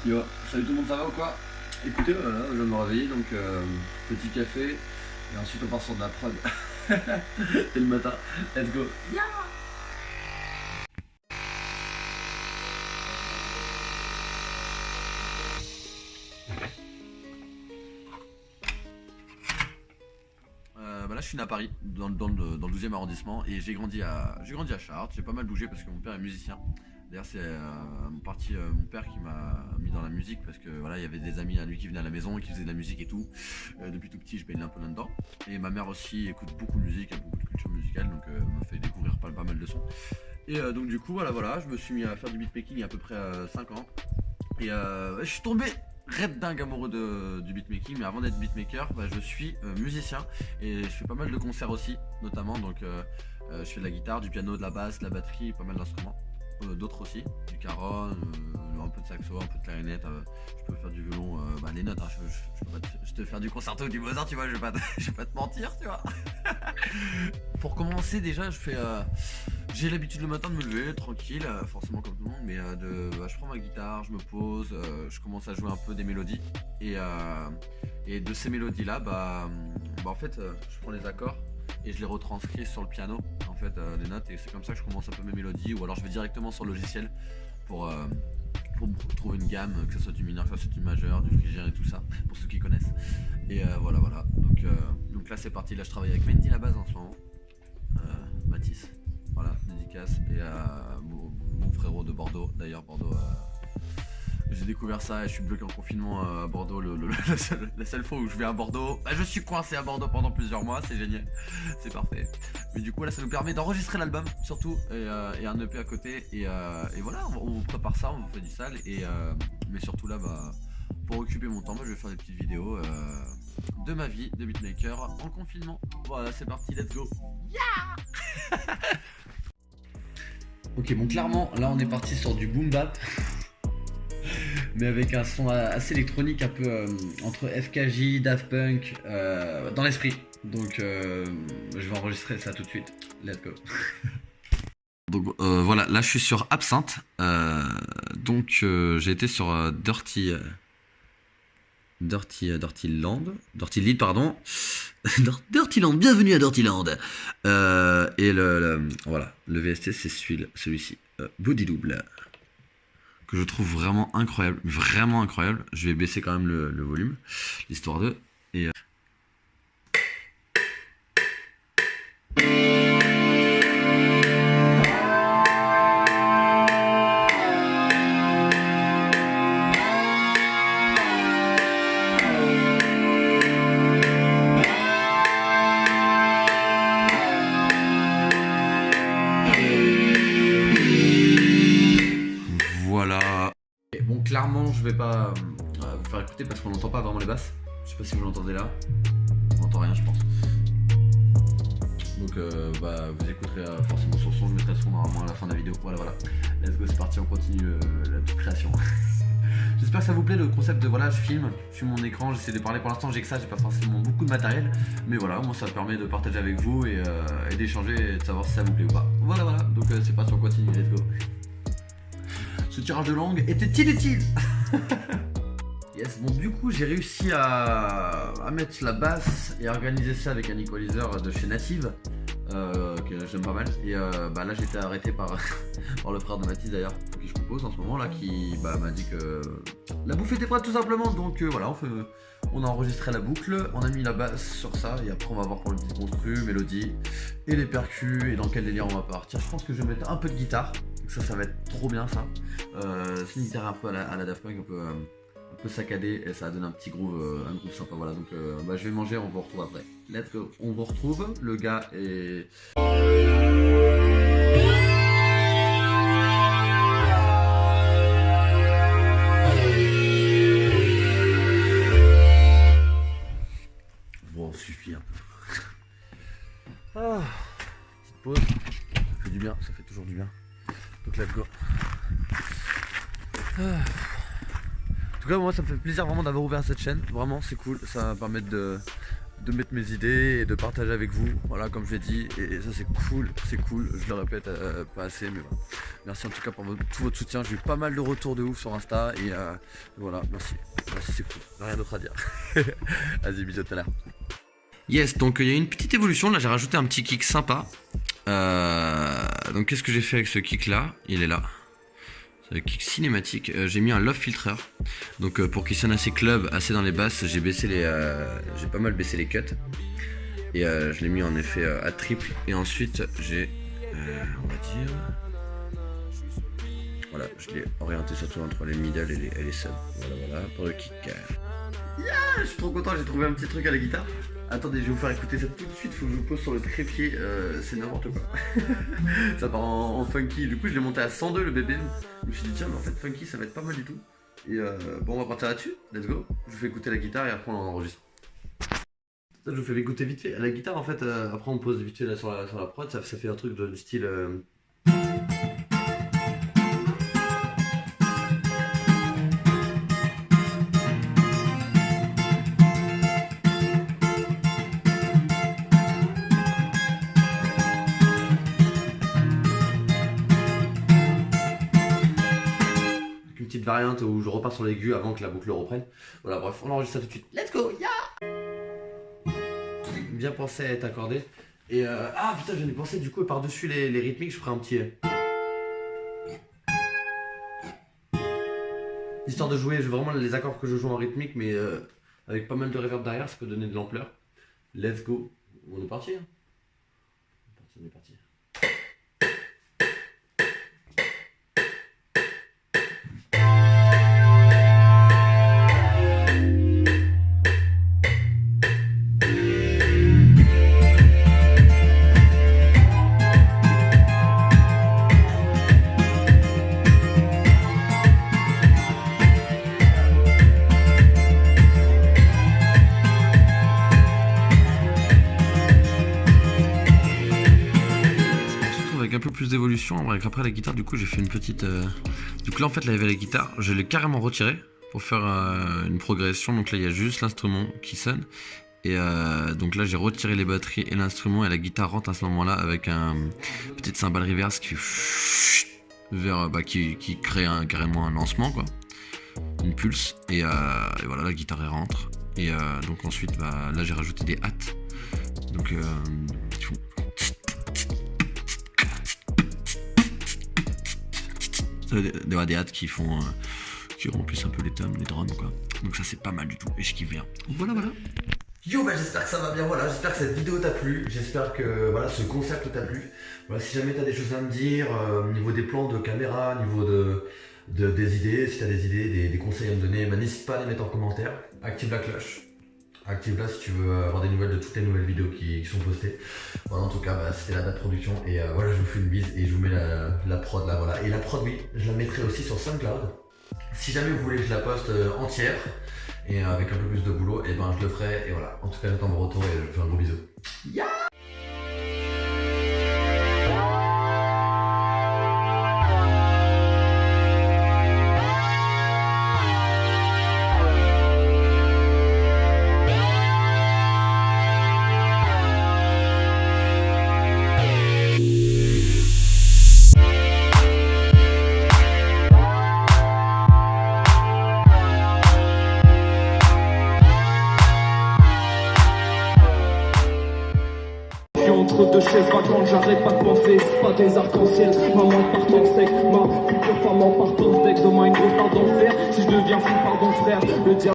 Yo, salut tout le monde, ça va ou quoi? Écoutez, voilà, je viens de me réveiller, donc petit café, et ensuite on part sur de la prod. C'est le matin, let's go. Yeah. Là je suis né à Paris, dans le 12e arrondissement, et j'ai grandi à Chartres. J'ai pas mal bougé parce que mon père est musicien. D'ailleurs c'est mon père qui m'a mis dans la musique parce que voilà, il y avait des amis à lui qui venaient à la maison et qui faisaient de la musique et tout. Depuis tout petit je baignais un peu là-dedans. Et ma mère aussi écoute beaucoup de musique, a beaucoup de culture musicale, donc m'a fait découvrir pas mal de sons. Et donc du coup voilà, je me suis mis à faire du beatmaking il y a à peu près 5 ans. Et je suis tombé red dingue amoureux du beatmaking, mais avant d'être beatmaker, je suis musicien et je fais pas mal de concerts aussi, notamment. Donc je fais de la guitare, du piano, de la basse, de la batterie, pas mal d'instruments. D'autres aussi, du caron, un peu de saxo, un peu de clarinette, je peux faire du violon, les notes, hein, je te faire du concerto ou du Mozart, tu vois, je vais pas te mentir, tu vois. Pour commencer déjà, j'ai l'habitude le matin de me lever tranquille, forcément comme tout le monde, mais je prends ma guitare, je me pose, je commence à jouer un peu des mélodies, et de ces mélodies là, en fait, je prends les accords et je les retranscris sur le piano, en fait, les notes, et c'est comme ça que je commence un peu mes mélodies, ou alors je vais directement sur le logiciel pour trouver une gamme, que ce soit du mineur, que ce soit du majeur, du phrygien et tout ça, pour ceux qui connaissent. Et voilà. Donc là c'est parti, là je travaille avec Mendy la base en ce moment, Mathis, voilà, dédicace, et mon frérot de Bordeaux, d'ailleurs Bordeaux, j'ai découvert ça et je suis bloqué en confinement à Bordeaux. La seule fois où je vais à Bordeaux, je suis coincé à Bordeaux pendant plusieurs mois, c'est génial, c'est parfait. Mais du coup là ça nous permet d'enregistrer l'album surtout, et un EP à côté, et voilà, on prépare ça, on fait du sale, mais surtout là pour occuper mon temps, moi je vais faire des petites vidéos de ma vie de beatmaker en confinement. Voilà, c'est parti, let's go. Yeah. Ok, bon clairement là on est parti sur du boom bap. Mais avec un son assez électronique, un peu entre FKJ, Daft Punk, dans l'esprit. Donc je vais enregistrer ça tout de suite. Let's go. Donc voilà, là je suis sur Absinthe. Donc j'ai été sur Dirty Lead, pardon. Dirty Land, bienvenue à Dirty Land. Et voilà, le VST c'est celui-ci, Body Double, que je trouve vraiment incroyable, vraiment incroyable. Je vais baisser quand même le volume, l'histoire de... Et voilà. Et bon, clairement, je vais pas vous faire écouter parce qu'on n'entend pas vraiment les basses. Je sais pas si vous l'entendez là. On n'entend rien, je pense. Donc, vous écouterez forcément sur le son. Je mettrai le son normalement à la fin de la vidéo. Voilà. Let's go, c'est parti, on continue la petite création. J'espère que ça vous plaît, le concept de voilà, je filme mon écran, j'essaie de parler. Pour l'instant, j'ai que ça, j'ai pas forcément beaucoup de matériel. Mais voilà, moi, ça me permet de partager avec vous et d'échanger et de savoir si ça vous plaît ou pas. Voilà. Donc, c'est parti, on continue. Let's go. Ce tirage de langue était-il utile? Yes, bon du coup j'ai réussi à mettre la basse et à organiser ça avec un equalizer de chez Native, que j'aime pas mal. Et là j'ai été arrêté par le frère de Mathis d'ailleurs, pour qui je compose en ce moment là, qui m'a dit que la bouffe était prête tout simplement. Donc voilà, on a enregistré la boucle, on a mis la basse sur ça, et après on va voir pour le petit construit, mélodie et les percus et dans quel délire on va partir. Je pense que je vais mettre un peu de guitare. Ça va être trop bien ça. C'est une guitare un peu à la Daft Punk, un peu saccadée, et ça donne un petit groove, un groove sympa. Voilà, donc je vais manger, on vous retrouve après. Let's go, on vous retrouve, le gars est... Bon, suffit un peu. Petite pause, ça fait du bien, ça fait toujours du bien. Donc let's go. En tout cas moi ça me fait plaisir vraiment d'avoir ouvert cette chaîne, vraiment c'est cool, ça va me permettre de mettre mes idées et de partager avec vous, voilà, comme je l'ai dit, et ça c'est cool, je le répète pas assez, mais voilà. Merci en tout cas pour tout votre soutien, j'ai eu pas mal de retours de ouf sur Insta, et voilà, merci, c'est cool, rien d'autre à dire. Vas-y, bisous, tout à l'heure. Yes, donc il y a une petite évolution, là j'ai rajouté un petit kick sympa. Donc qu'est-ce que j'ai fait avec ce kick là? Il est là. C'est le kick cinématique. J'ai mis un love filter. Donc pour qu'il sonne assez club, assez dans les basses, j'ai pas mal baissé les cuts. Et je l'ai mis en effet à triple. Et ensuite j'ai, on va dire, voilà, je l'ai orienté surtout entre les middle et les subs. Voilà pour le kick. Yeah, je suis trop content, j'ai trouvé un petit truc à la guitare. Attendez, je vais vous faire écouter ça tout de suite, faut que je vous pose sur le trépied, c'est n'importe quoi. Ça part en funky, du coup je l'ai monté à 102 le BPM. Je me suis dit tiens mais en fait funky ça va être pas mal du tout. Et bon on va partir là-dessus, let's go. Je vous fais écouter la guitare et après on enregistre. Ça, je vous fais écouter vite fait. La guitare en fait, après on pose vite fait là sur la prod, ça fait un truc de style... petite variante où je repars sur l'aigu avant que la boucle reprenne. Voilà, bref, on enregistre ça tout de suite. Let's go, yeah. Bien pensé à être accordé. Et ah putain, j'en ai pensé du coup, par-dessus les rythmiques, je ferai un petit... Histoire de jouer vraiment les accords que je joue en rythmique, mais avec pas mal de reverb derrière, ça peut donner de l'ampleur. Let's go. On est parti, hein. On est parti. Un peu plus d'évolution, avec après la guitare du coup j'ai fait une petite donc là en fait là il y avait la guitare, je l'ai carrément retiré pour faire une progression, donc là il y a juste l'instrument qui sonne et donc là j'ai retiré les batteries et l'instrument et la guitare rentre à ce moment là avec un petite cymbale reverse qui vers qui crée carrément un lancement quoi, une pulse et voilà la guitare elle rentre et donc ensuite là j'ai rajouté des hâtes donc des hâtes qui font qui remplissent un peu les tomes, les drums quoi. Donc ça c'est pas mal du tout et je kiffe bien. Voilà. Yo bah j'espère que ça va bien, voilà, j'espère que cette vidéo t'a plu, j'espère que voilà ce concept t'a plu. Voilà, si jamais t'as des choses à me dire au niveau des plans de caméra, au niveau des idées, si t'as des idées, des conseils à me donner, bah, n'hésite pas à les mettre en commentaire. Active la cloche. Active-la si tu veux avoir des nouvelles de toutes les nouvelles vidéos qui sont postées. Voilà, en tout cas, c'était la date production. Et voilà, je vous fais une bise et je vous mets la prod là, voilà. Et la prod, oui, je la mettrai aussi sur SoundCloud. Si jamais vous voulez que je la poste entière et avec un peu plus de boulot, et ben je le ferai. Et voilà, en tout cas, j'attends mon retour et je vous fais un gros bisou. Yeah. Entre deux chaises vacantes, j'arrête pas de penser, c'est pas des arcs-en-ciel. Maman part en sec, ma future femme en part en steak. Demain une grosse part d'enfer, si je deviens fou, pardon frère, le diable